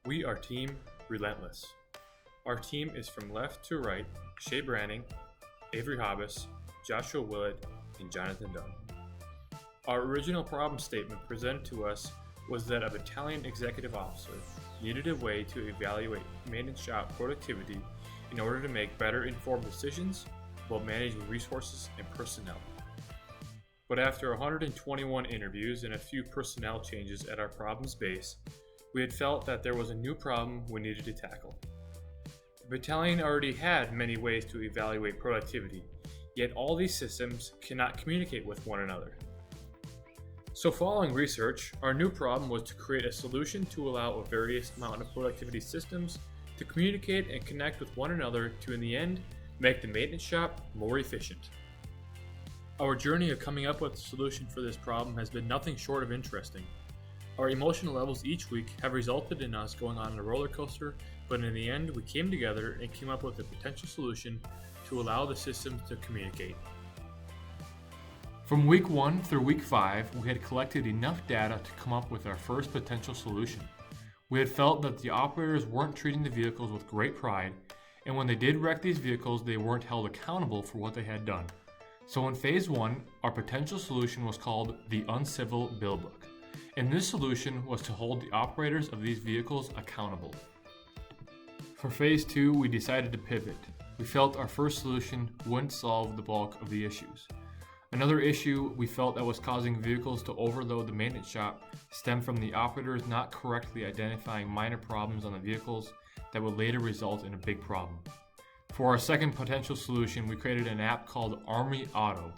We are Team Relentless. Our team is from left to right: Shay Branning, Avery Hobbs, Joshua Willett, and Jonathan Dunn. Our original problem statement presented to us was that a battalion executive officer needed a way to evaluate maintenance shop productivity in order to make better informed decisions about managing resources and personnel. But after 121 interviews and a few personnel changes at our problem's base, we had felt that there was a new problem we needed to tackle. The battalion already had many ways to evaluate productivity, yet all these systems cannot communicate with one another. So following research, our new problem was to create a solution to allow a various amount of productivity systems to communicate and connect with one another to, in the end, make the maintenance shop more efficient. Our journey of coming up with a solution for this problem has been nothing short of interesting. Our emotional levels each week have resulted in us going on a roller coaster, but in the end we came together and came up with a potential solution to allow the systems to communicate. From week 1 through week 5, we had collected enough data to come up with our first potential solution. We had felt that the operators weren't treating the vehicles with great pride, and when they did wreck these vehicles, they weren't held accountable for what they had done. So in phase 1, our potential solution was called the Uncivil Bill Book, and this solution was to hold the operators of these vehicles accountable. For phase 2, we decided to pivot. We felt our first solution wouldn't solve the bulk of the issues. Another issue we felt that was causing vehicles to overload the maintenance shop stemmed from the operators not correctly identifying minor problems on the vehicles that would later result in a big problem. For our second potential solution, we created an app called Army Auto.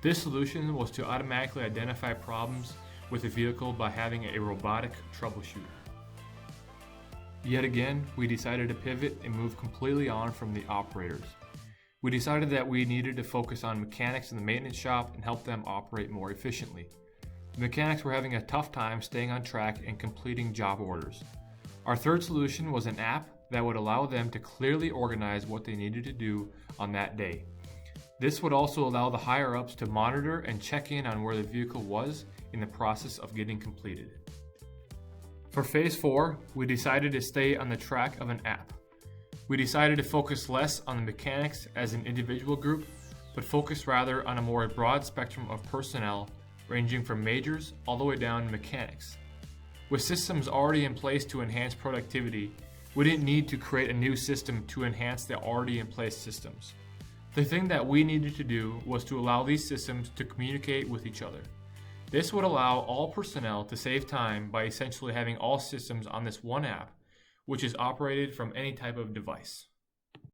This solution was to automatically identify problems with a vehicle by having a robotic troubleshooter. Yet again, we decided to pivot and move completely on from the operators. We decided that we needed to focus on mechanics in the maintenance shop and help them operate more efficiently. The mechanics were having a tough time staying on track and completing job orders. Our third solution was an app that would allow them to clearly organize what they needed to do on that day. This would also allow the higher-ups to monitor and check in on where the vehicle was in the process of getting completed. For phase 4, we decided to stay on the track of an app. We decided to focus less on the mechanics as an individual group, but focus rather on a more broad spectrum of personnel, ranging from majors all the way down to mechanics. With systems already in place to enhance productivity, we didn't need to create a new system to enhance the already in place systems. The thing that we needed to do was to allow these systems to communicate with each other. This would allow all personnel to save time by essentially having all systems on this one app, which is operated from any type of device.